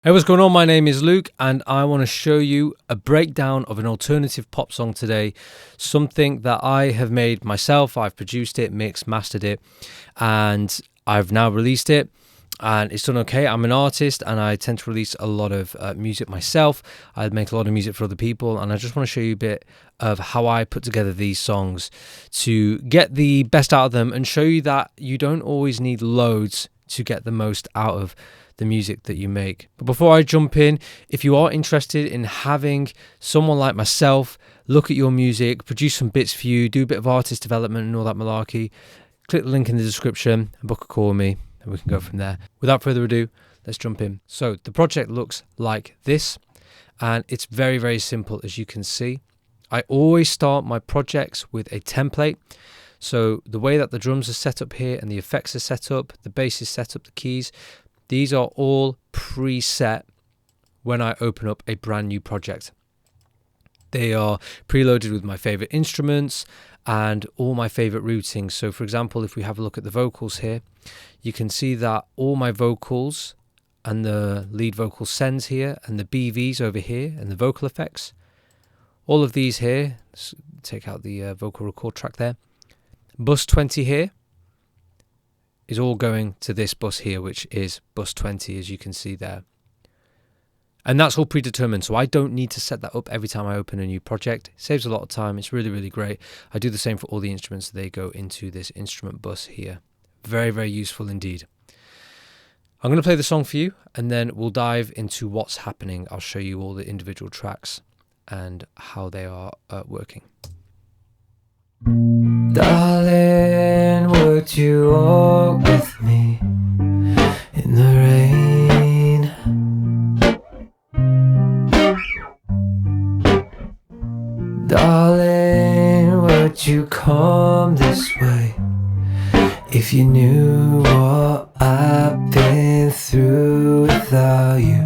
Hey, what's going on? My name is Luke and I want to show you a breakdown of an alternative pop song today. Something that I have made myself. I've produced it, mixed, mastered it, and I've now released it. And it's done okay. I'm an artist and I tend to release a lot of music myself. I make a lot of music for other people, and I just want to show you a bit of how I put together these songs to get the best out of them and show you that you don't always need loads to get the most out of the music that you make. But before I jump in, if you are interested in having someone like myself look at your music, produce some bits for you, do a bit of artist development and all that malarkey, click the link in the description and book a call with me and we can go from there. Without further ado, let's jump in. So the project looks like this, and it's very, very simple, as you can see. I always start my projects with a template. So the way that the drums are set up here and the effects are set up, the bass is set up, the keys, these are all preset when I open up a brand new project. They are preloaded with my favorite instruments and all my favorite routings. So for example, if we have a look at the vocals here, you can see that all my vocals and the lead vocal sends here and the BVs over here and the vocal effects, all of these here, let's take out the vocal record track there, bus 20 here is all going to this bus here, which is bus 20, as you can see there. And that's all predetermined, so I don't need to set that up every time I open a new project. It saves a lot of time. It's really, really great. I do the same for all the instruments. They go into this instrument bus here. Very, very useful indeed. I'm going to play the song for you, and then we'll dive into what's happening. I'll show you all the individual tracks and how they are working. Darling, would you walk with me in the rain? Darling, would you come this way if you knew what I've been through without you?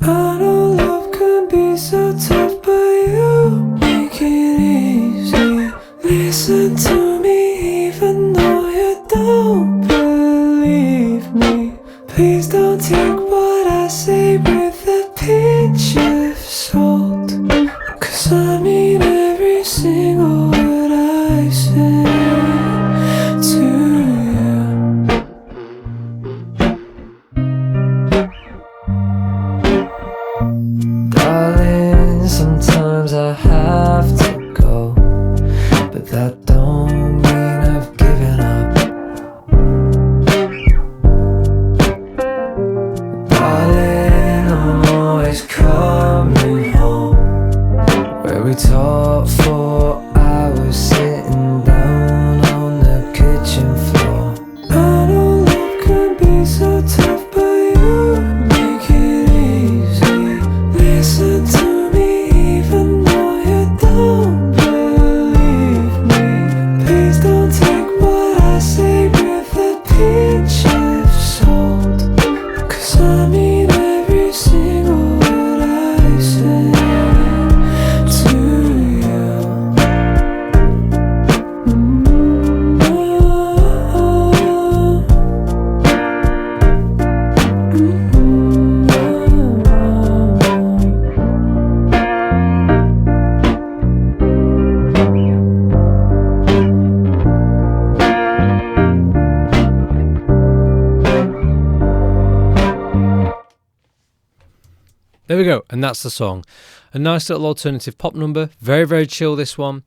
I know love can be so tough, but you make it easy. Listen to me even though you don't believe me. Please don't take what I say with a pinch of salt, 'cause I mean every single word I say to you. Darling, sometimes I have to go, but that don't mean I've given up. Darling, I'm always coming home, where we talk for hours sitting down on the kitchen floor. I know love can be so tough, but you make it easy. Listen to me even though you don't believe me. Please don't take what I say with a pinch of salt, 'cause I mean every single word I say to you. There we go, and that's the song. A nice little alternative pop number. Very, very chill, this one.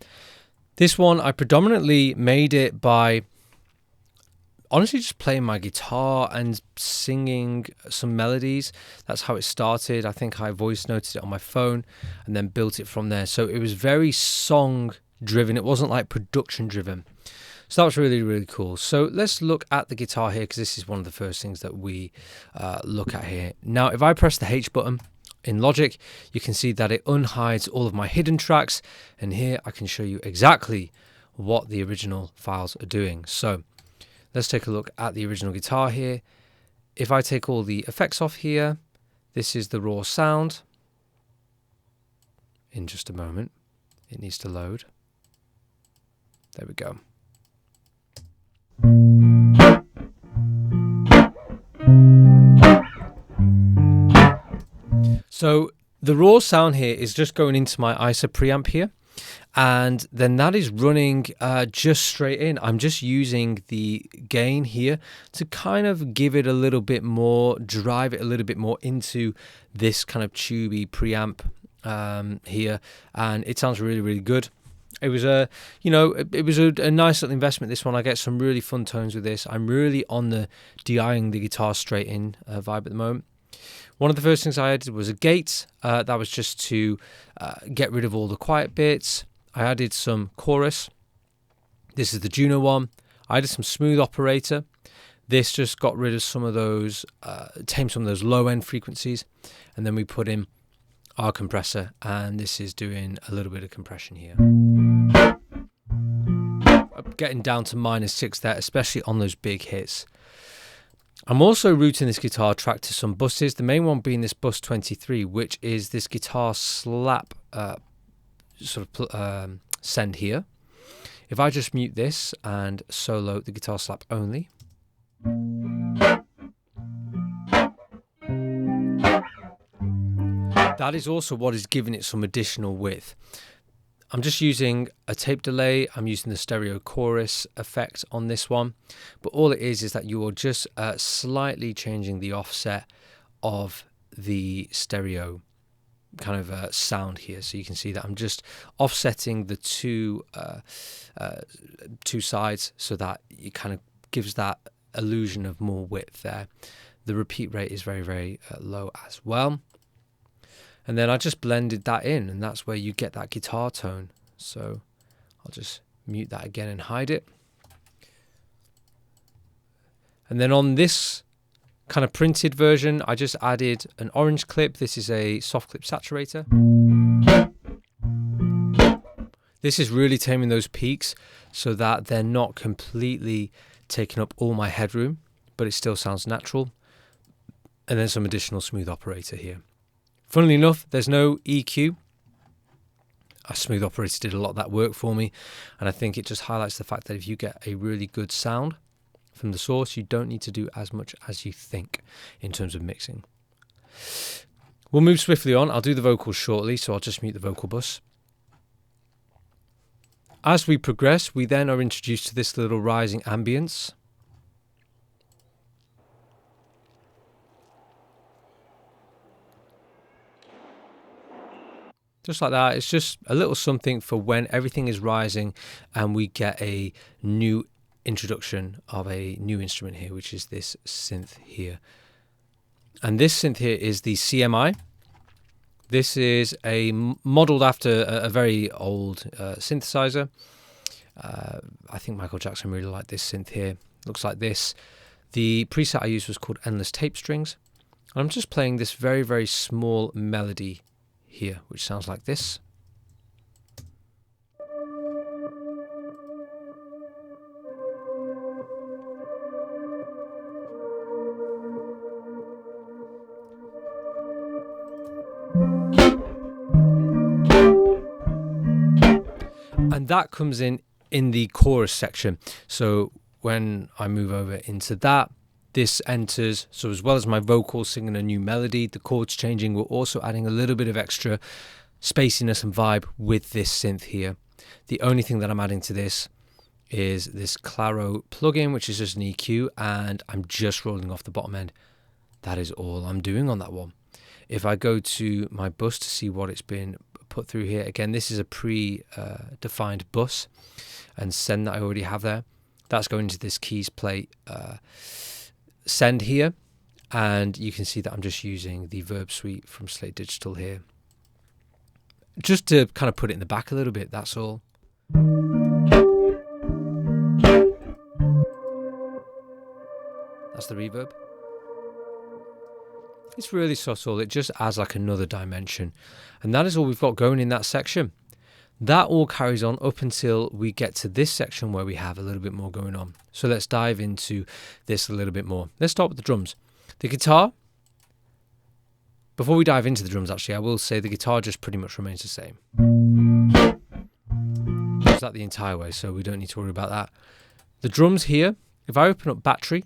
This one, I predominantly made it by honestly just playing my guitar and singing some melodies. That's how it started. I think I voice noted it on my phone and then built it from there. So it was very song driven. It wasn't like production driven. So that was really, really cool. So let's look at the guitar here, because this is one of the first things that we look at here. Now, if I press the H button in Logic, you can see that it unhides all of my hidden tracks. And here I can show you exactly what the original files are doing. So let's take a look at the original guitar here. If I take all the effects off here, this is the raw sound. In just a moment, it needs to load. There we go. So the raw sound here is just going into my ISA preamp here, and then that is running just straight in. I'm just using the gain here to kind of give it a little bit more, drive it a little bit more into this kind of tubey preamp here, and it sounds really, really good. It was a nice little investment, this one. I get some really fun tones with this. I'm really on the DIing the guitar straight in vibe at the moment. One of the first things I added was a gate. That was just to get rid of all the quiet bits. I added some chorus. This is the Juno one. I added some smooth operator. This just got rid of some of those, tamed some of those low end frequencies. And then we put in our compressor, and this is doing a little bit of compression here. Getting down to -6 there, especially on those big hits. I'm also routing this guitar track to some buses, the main one being this bus 23, which is this guitar slap send here. If I just mute this and solo the guitar slap only, that is also what is giving it some additional width. I'm just using a tape delay. I'm using the stereo chorus effect on this one. But all it is that you are just slightly changing the offset of the stereo kind of sound here. So you can see that I'm just offsetting the two sides so that it kind of gives that illusion of more width there. The repeat rate is very, very low as well. And then I just blended that in, and that's where you get that guitar tone. So I'll just mute that again and hide it. And then on this kind of printed version, I just added an orange clip. This is a soft clip saturator. This is really taming those peaks so that they're not completely taking up all my headroom, but it still sounds natural. And then some additional smooth operator here. Funnily enough, there's no EQ. A smooth operator did a lot of that work for me, and I think it just highlights the fact that if you get a really good sound from the source, you don't need to do as much as you think in terms of mixing. We'll move swiftly on. I'll do the vocals shortly, so I'll just mute the vocal bus. As we progress, we then are introduced to this little rising ambience. Just like that. It's just a little something for when everything is rising and we get a new introduction of a new instrument here, which is this synth here. And this synth here is the CMI. This is modeled after a very old synthesizer. I think Michael Jackson really liked this synth here. Looks like this. The preset I used was called Endless Tape Strings. And I'm just playing this very, very small melody here, which sounds like this. And that comes in the chorus section. So when I move over into that, this enters, so as well as my vocals singing a new melody, the chords changing, we're also adding a little bit of extra spaciness and vibe with this synth here. The only thing that I'm adding to this is this Claro plugin, which is just an EQ, and I'm just rolling off the bottom end. That is all I'm doing on that one. If I go to my bus to see what it's been put through here, again, this is a pre-defined bus and send that I already have there. That's going to this keys plate send here, and you can see that I'm just using the Verb Suite from Slate Digital here, just to kind of put it in the back a little bit, that's all. That's the reverb. It's really subtle, it just adds like another dimension, and that is all we've got going in that section. That all carries on up until we get to this section where we have a little bit more going on. So let's dive into this a little bit more. Let's start with the drums. The guitar, before we dive into the drums actually, I will say the guitar just pretty much remains the same. It's that the entire way, so we don't need to worry about that. The drums here, if I open up battery,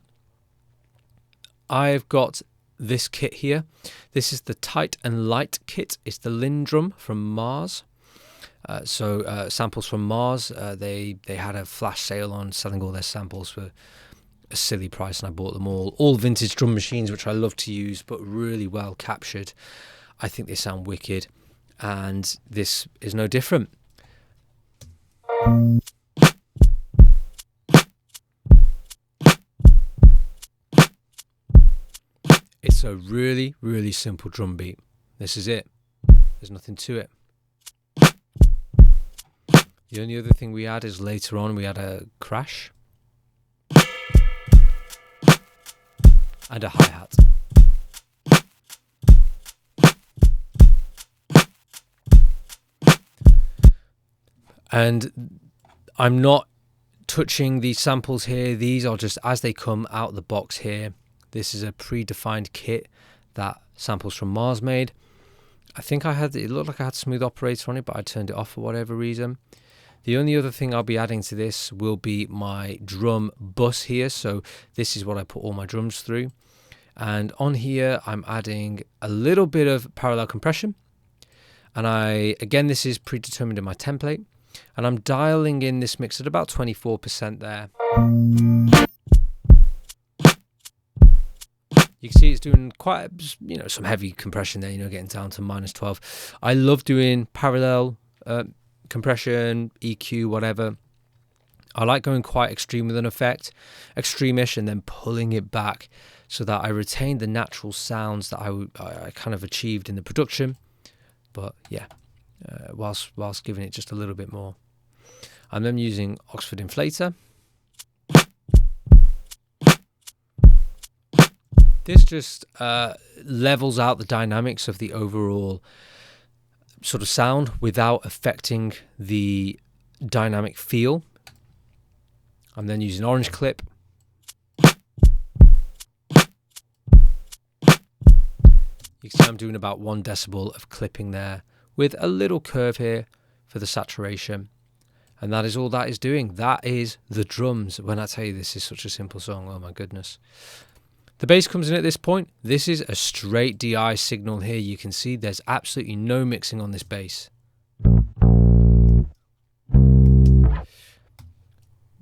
I've got this kit here. This is the Tight and Light kit. It's the Lindrum from Mars. Samples from Mars. They had a flash sale on selling all their samples for a silly price, and I bought them all vintage drum machines, which I love to use, but really well captured. I think they sound wicked, and this is no different. It's a really, really simple drum beat. This is it. There's nothing to it. The only other thing we add is later on we add a crash and a hi-hat. And I'm not touching these samples here. These are just as they come out the box here. This is a predefined kit that Samples from Mars made. I think it looked like I had Smooth Operator on it, but I turned it off for whatever reason. The only other thing I'll be adding to this will be my drum bus here. So this is what I put all my drums through. And on here, I'm adding a little bit of parallel compression. And again, this is predetermined in my template. And I'm dialing in this mix at about 24% there. You can see it's doing quite, some heavy compression there, getting down to -12. I love doing parallel compression, EQ, whatever. I like going quite extreme with an effect, extreme-ish, and then pulling it back so that I retain the natural sounds that I kind of achieved in the production. But yeah, whilst giving it just a little bit more. I'm then using Oxford Inflator. This just levels out the dynamics of the overall sort of sound without affecting the dynamic feel. I'm then using Orange Clip. You can see I'm doing about 1 decibel of clipping there with a little curve here for the saturation. And that is all that is doing. That is the drums. When I tell you this is such a simple song, oh my goodness. The bass comes in at this point. This is a straight DI signal here. You can see there's absolutely no mixing on this bass.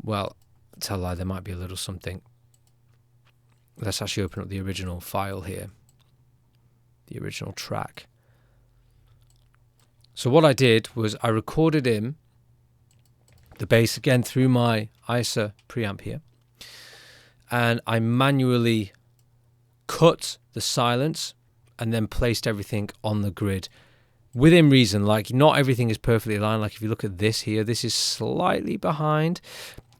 Well, tell a lie, there might be a little something. Let's actually open up the original file here. The original track. So what I did was I recorded in the bass again through my ISA preamp here. And I manually cut the silence and then placed everything on the grid within reason. Like, not everything is perfectly aligned. Like if you look at this here, this is slightly behind,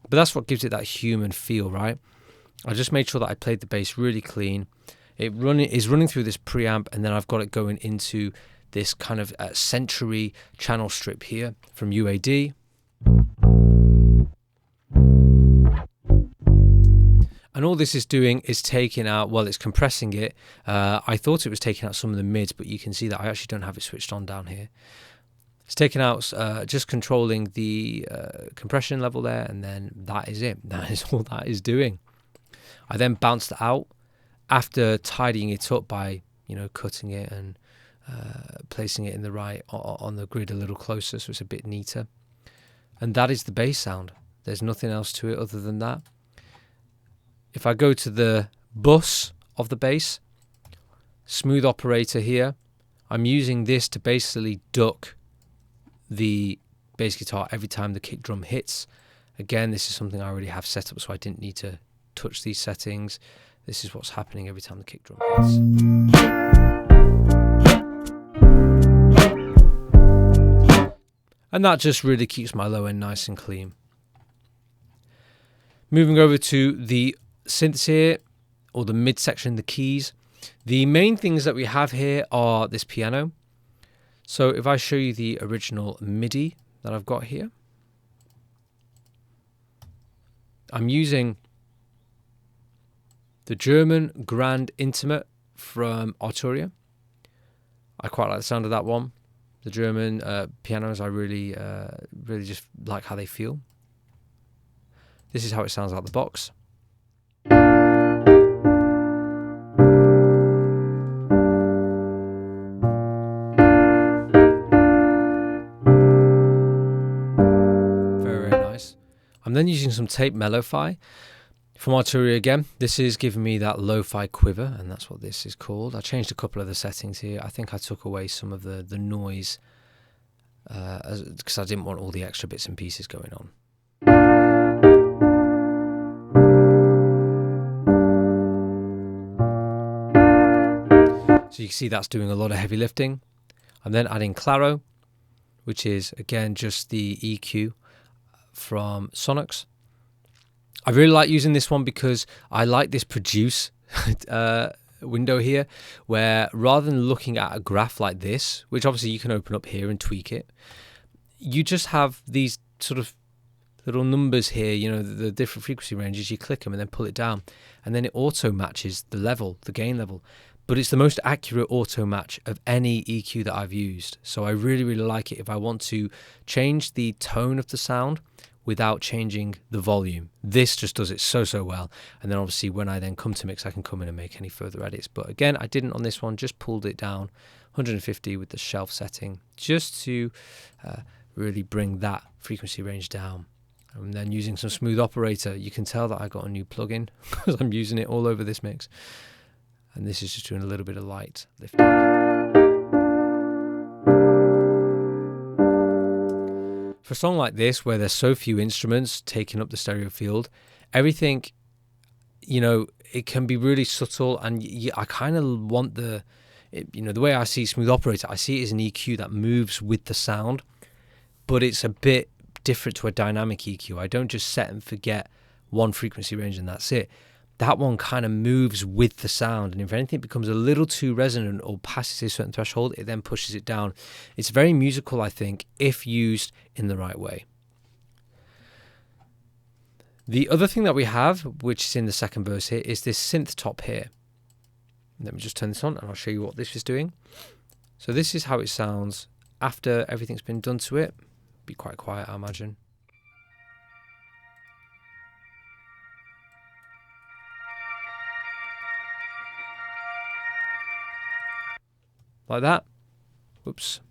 but that's what gives it that human feel, right? I just made sure that I played the bass really clean. It is running through this preamp, and then I've got it going into this kind of Century channel strip here from UAD. And all this is doing is taking out, well, it's compressing it. I thought it was taking out some of the mids, but you can see that I actually don't have it switched on down here. It's taking out, just controlling the compression level there, and then that is it. That is all that is doing. I then bounced it out after tidying it up by, cutting it and placing it in the right, on the grid a little closer, so it's a bit neater. And that is the bass sound. There's nothing else to it other than that. If I go to the bus of the bass, Smooth Operator here, I'm using this to basically duck the bass guitar every time the kick drum hits. Again, this is something I already have set up, so I didn't need to touch these settings. This is what's happening every time the kick drum hits. And that just really keeps my low end nice and clean. Moving over to the synths here, or the mid section, the keys. The main things that we have here are this piano. So if I show you the original MIDI that I've got here, I'm using the German Grand Intimate from Arturia. I quite like the sound of that one. The German pianos, I really just like how they feel. This is how it sounds out the box. I'm then using some tape mello-fi from Arturia again. This is giving me that lo-fi quiver, and that's what this is called. I changed a couple of the settings here. I think I took away some of the noise because I didn't want all the extra bits and pieces going on. So you can see that's doing a lot of heavy lifting. I'm then adding Claro, which is again just the EQ from Sonox. I really like using this one because I like this produce window here, where rather than looking at a graph like this, which obviously you can open up here and tweak it, you just have these sort of little numbers here, you know, the different frequency ranges. You click them and then pull it down, and then it auto matches the level, the gain level. But it's the most accurate auto match of any EQ that I've used. So I really, really like it if I want to change the tone of the sound without changing the volume. This just does it so well. And then obviously when I then come to mix, I can come in and make any further edits. But again, I didn't on this one, just pulled it down 150 with the shelf setting, just to really bring that frequency range down. And then using some smooth operator, you can tell that I got a new plugin because I'm using it all over this mix. And this is just doing a little bit of light lifting. For a song like this, where there's so few instruments taking up the stereo field, everything, you know, it can be really subtle. And I kind of want the way I see Smooth Operator, I see it as an EQ that moves with the sound, but it's a bit different to a dynamic EQ. I don't just set and forget one frequency range and that's it. That one kind of moves with the sound, and if anything becomes a little too resonant or passes a certain threshold, it then pushes it down. It's very musical, I think, if used in the right way. The other thing that we have, which is in the second verse here, is this synth top here. Let me just turn this on and I'll show you what this is doing. So this is how it sounds after everything's been done to it. Be quite quiet, I imagine. Like that. Whoops.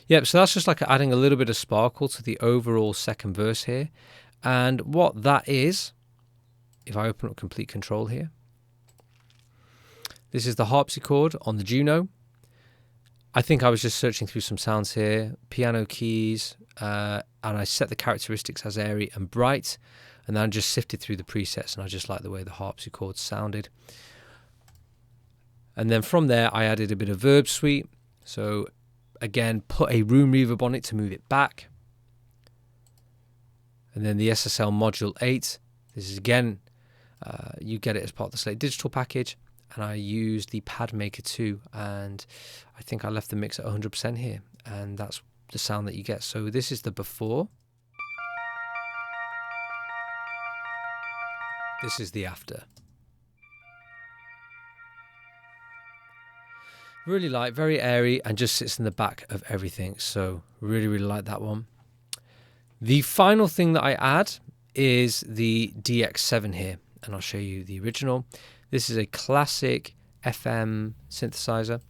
Yep, so that's just like adding a little bit of sparkle to the overall second verse here. And what that is, if I open up complete control here, this is the harpsichord on the Juno. I think I was just searching through some sounds here, piano keys, and I set the characteristics as airy and bright, and then I just sifted through the presets, and I just like the way the harpsichord sounded. And then from there, I added a bit of verb suite. So again, put a room reverb on it to move it back. And then the SSL module 8. This is again, you get it as part of the Slate Digital package. And I used the Pad Maker 2. And I think I left the mix at 100% here. And that's the sound that you get. So this is the before. This is the after. Really light, very airy, and just sits in the back of everything. So really, really like that one. The final thing that I add is the DX7 here, and I'll show you the original. This is a classic FM synthesizer,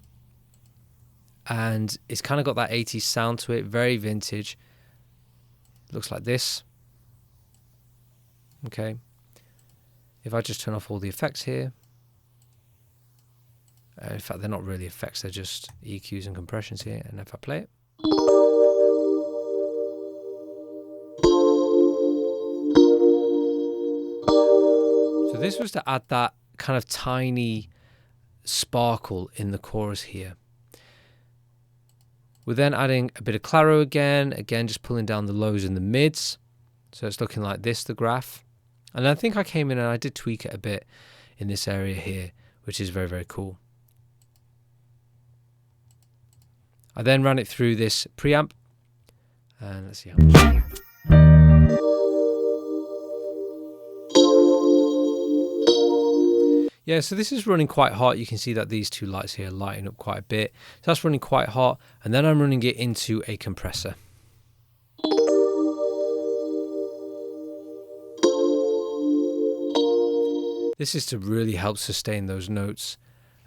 and it's kind of got that 80s sound to it, very vintage. Looks like this. Okay. If I just turn off all the effects here, in fact, they're not really effects, they're just EQs and compressions here. And if I play it, so this was to add that kind of tiny sparkle in the chorus here. We're then adding a bit of Claro again just pulling down the lows and the mids. So it's looking like this, the graph. And I think I came in and I did tweak it a bit in this area here, which is very, very cool. I then ran it through this preamp, and let's see how much. Yeah, so this is running quite hot. You can see that these two lights here lighting up quite a bit. So that's running quite hot, and then I'm running it into a compressor. This is to really help sustain those notes,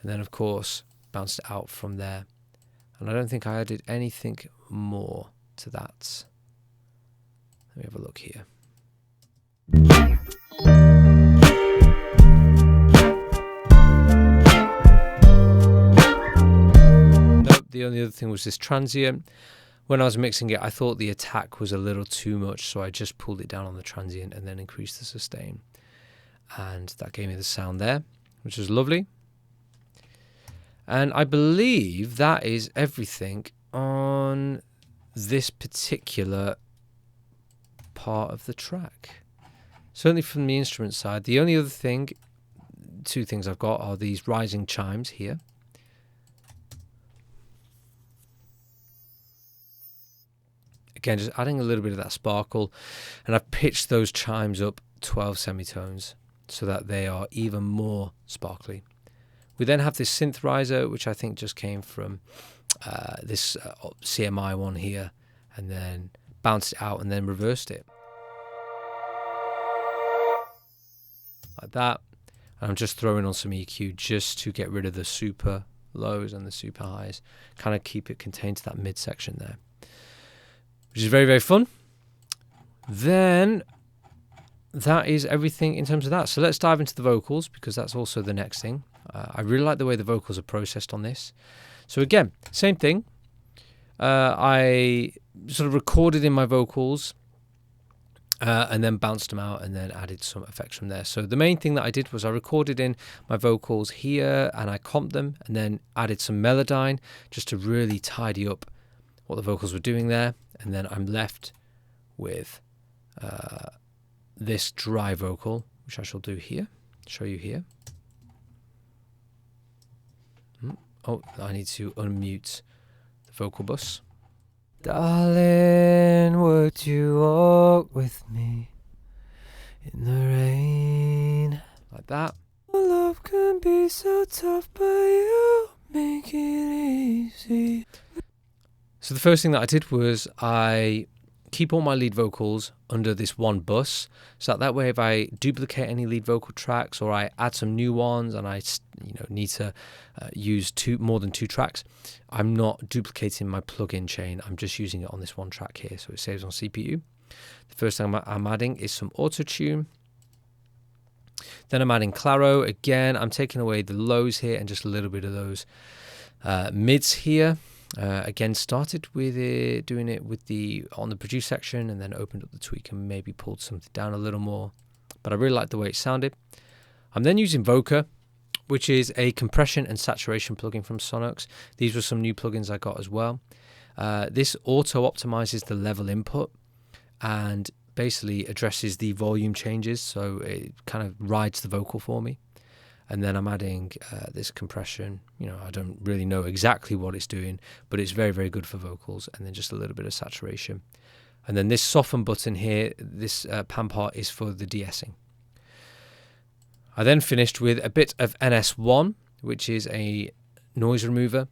and then of course bounce it out from there. And I don't think I added anything more to that. Let me have a look here. Nope, the only other thing was this transient. When I was mixing it, I thought the attack was a little too much, so I just pulled it down on the transient and then increased the sustain. And that gave me the sound there, which is lovely. And I believe that is everything on this particular part of the track. Certainly from the instrument side. The only other thing, two things I've got are these rising chimes here. Again, just adding a little bit of that sparkle. And I've pitched those chimes up 12 semitones so that they are even more sparkly. We then have this synth riser, which I think just came from this CMI one here, and then bounced it out and then reversed it. Like that. And I'm just throwing on some EQ just to get rid of the super lows and the super highs. Kind of keep it contained to that midsection there, which is very, very fun. Then that is everything in terms of that. So let's dive into the vocals, because that's also the next thing. I really like the way the vocals are processed on this. So again, same thing. I sort of recorded in my vocals and then bounced them out and then added some effects from there. So the main thing that I did was I recorded in my vocals here and I comped them and then added some Melodyne just to really tidy up what the vocals were doing there. And then I'm left with this dry vocal, which I shall do here, show you here. Oh, I need to unmute the vocal bus. Darling, would you walk with me in the rain? Like that. Love can be so tough, but you make it easy. So the first thing that I did was I keep all my lead vocals under this one bus, so that way if I duplicate any lead vocal tracks or I add some new ones and I need to use more than two tracks, I'm not duplicating my plugin chain. I'm just using it on this one track here, so it saves on CPU. The first thing I'm adding is some auto-tune. Then I'm adding Claro. Again, I'm taking away the lows here and just a little bit of those mids here. Again, started with doing it with on the produce section and then opened up the tweak and maybe pulled something down a little more. But I really like the way it sounded. I'm then using Voca, which is a compression and saturation plugin from Sonox. These were some new plugins I got as well. This auto optimizes the level input and basically addresses the volume changes, so it kind of rides the vocal for me. And then I'm adding this compression. I don't really know exactly what it's doing, but it's very, very good for vocals. And then just a little bit of saturation. And then this soften button here, this pan part is for the de-essing. I then finished with a bit of NS1, which is a noise remover.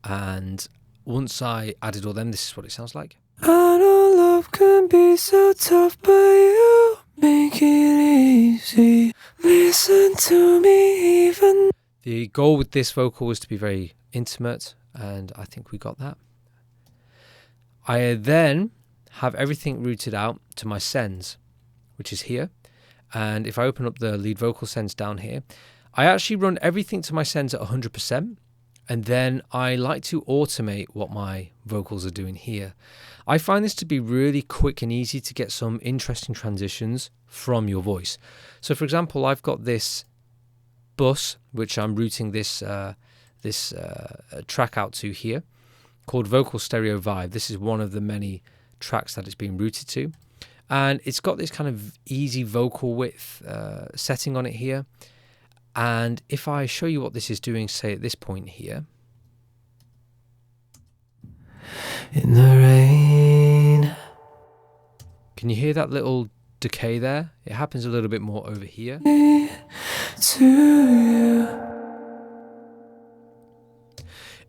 And once I added all them, this is what it sounds like. I know love can be so tough, but you make it easy. Listen to me even. The goal with this vocal was to be very intimate, and I think we got that. I then have everything routed out to my sends, which is here. And if I open up the lead vocal sends down here, I actually run everything to my sends at 100%. And then I like to automate what my vocals are doing here. I find this to be really quick and easy to get some interesting transitions from your voice. So for example, I've got this bus, which I'm routing this track out to here, called Vocal Stereo Vibe. This is one of the many tracks that it's being routed to. And it's got this kind of easy vocal width setting on it here. And if I show you what this is doing, say at this point here. In the rain. Can you hear that little decay there? It happens a little bit more over here. To you.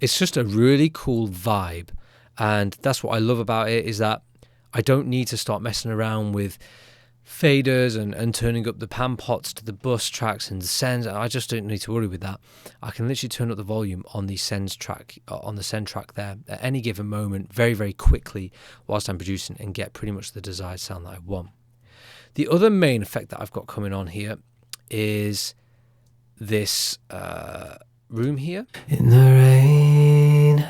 It's just a really cool vibe. And that's what I love about it, is that I don't need to start messing around with faders and turning up the pan pots to the bus tracks and the sends. I just don't need to worry with that. I can literally turn up the volume on the sends track, on the send track there at any given moment, very, very quickly whilst I'm producing, and get pretty much the desired sound that I want. The other main effect that I've got coming on here is this room here. In the rain.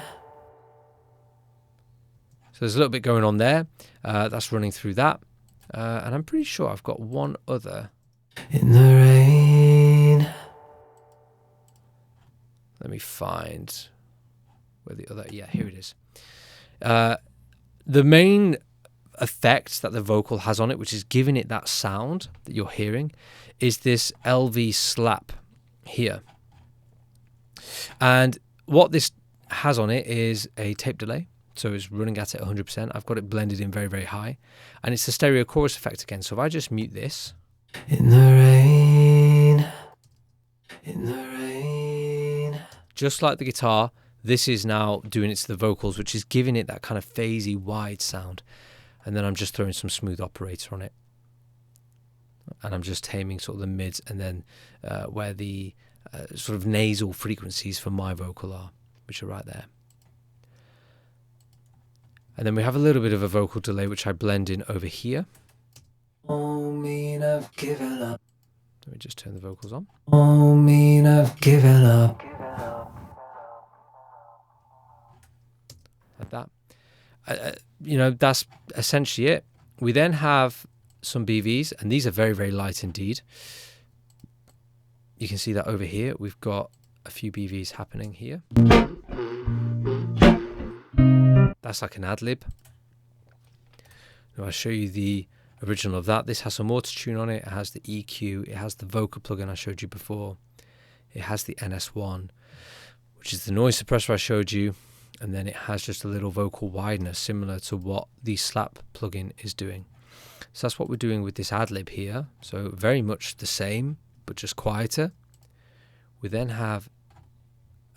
So there's a little bit going on there. That's running through that. And I'm pretty sure I've got one other. In the rain. Let me find where the other, yeah, here it is. The main effect that the vocal has on it, which is giving it that sound that you're hearing, is this LV slap here. And what this has on it is a tape delay. So it's running at it 100%. I've got it blended in very, very high. And it's the stereo chorus effect again. So if I just mute this. In the rain. In the rain. Just like the guitar, this is now doing it to the vocals, which is giving it that kind of phasey, wide sound. And then I'm just throwing some smooth operator on it. And I'm just taming sort of the mids and then where the sort of nasal frequencies for my vocal are, which are right there. And then we have a little bit of a vocal delay, which I blend in over here. Oh, mean I've given up. Let me just turn the vocals on. Oh, mean I've given up. Like that. You know, that's essentially it. We then have some BVs, and these are very, very light indeed. You can see that over here. We've got a few BVs happening here. That's like an ad-lib. Now I'll show you the original of that. This has some auto-tune on it. It has the EQ. It has the vocal plugin I showed you before. It has the NS1, which is the noise suppressor I showed you. And then it has just a little vocal widener, similar to what the slap plugin is doing. So that's what we're doing with this ad-lib here. So very much the same, but just quieter. We then have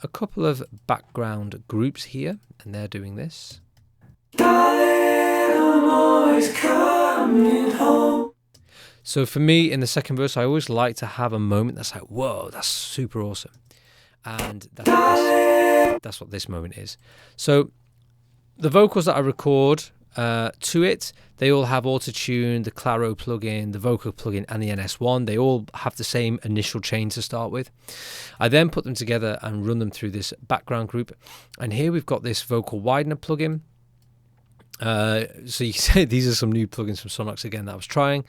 a couple of background groups here, and they're doing this. Darling, I'm always coming home. So for me, in the second verse, I always like to have a moment that's like, whoa, that's super awesome. And that's what this moment is. So the vocals that I record to it, they all have auto-tune, the Claro plugin, the vocal plugin, and the NS1. They all have the same initial chain to start with. I then put them together and run them through this background group. And here we've got this vocal widener plugin. So you can say these are some new plugins from Sonox again that I was trying.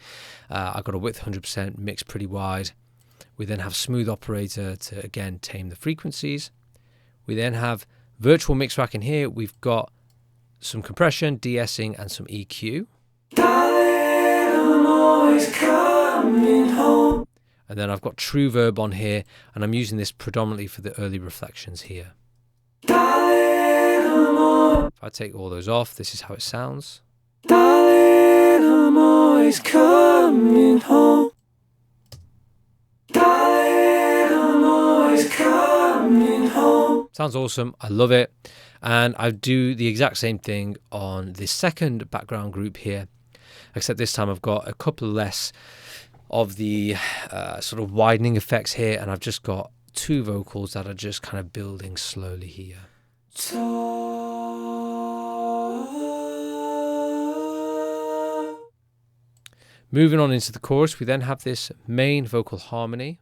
I've got a width 100%, mixed pretty wide. We then have smooth operator to again tame the frequencies. We then have virtual mix rack in here. We've got some compression, de-essing, and some EQ. Darling, I'm always coming home. And then I've got true verb on here, and I'm using this predominantly for the early reflections here. Darling, if I take all those off, this is how it sounds. Darling, I'm always coming home. Darling, I'm always coming home. Sounds awesome. I love it. And I do the exact same thing on the second background group here, except this time I've got a couple less of the sort of widening effects here, and I've just got two vocals that are just kind of building slowly here. Moving on into the chorus, we then have this main vocal harmony.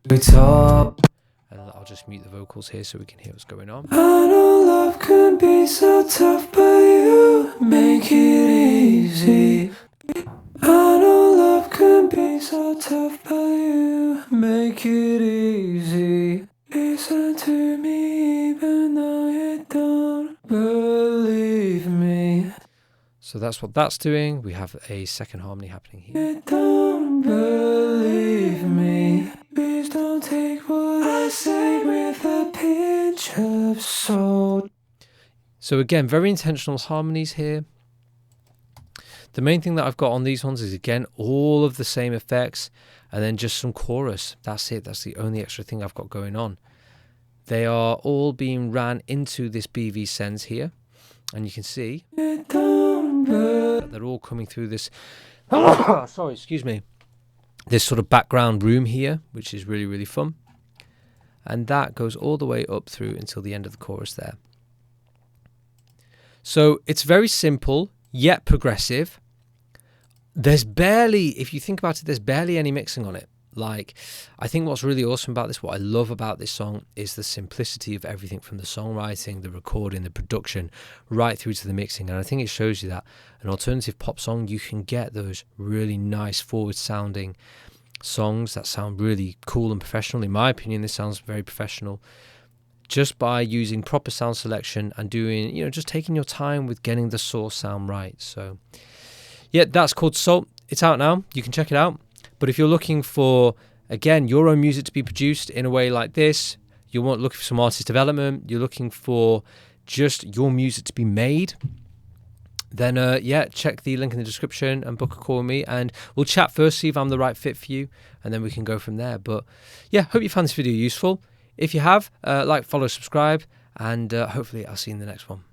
And I'll just mute the vocals here so we can hear what's going on. I know love can be so tough, but you make it easy. I know love can be so tough, but you make it easy. Listen to me even though you don't believe me. So that's what that's doing. We have a second harmony happening here. You don't believe me. Please don't take what I say with a pinch of salt. So again, very intentional harmonies here. The main thing that I've got on these ones is, again, all of the same effects and then just some chorus. That's it. That's the only extra thing I've got going on. They are all being ran into this BV sends here. And you can see that they're all coming through this. Sorry, excuse me. this sort of background room here, which is really, really fun. And that goes all the way up through until the end of the chorus there. So it's very simple, yet progressive. There's barely, if you think about it, there's barely any mixing on it. Like, I think what's really awesome about this, what I love about this song, is the simplicity of everything from the songwriting, the recording, the production, right through to the mixing. And I think it shows you that an alternative pop song, you can get those really nice forward-sounding songs that sound really cool and professional. In my opinion, this sounds very professional, just by using proper sound selection and doing, just taking your time with getting the source sound right. So, yeah, that's called Salt. It's out now. You can check it out. But if you're looking for, again, your own music to be produced in a way like this, you're looking for some artist development, you're looking for just your music to be made, then check the link in the description and book a call with me, and we'll chat first, see if I'm the right fit for you, and then we can go from there. But yeah, hope you found this video useful. If you have, like, follow, subscribe, and hopefully I'll see you in the next one.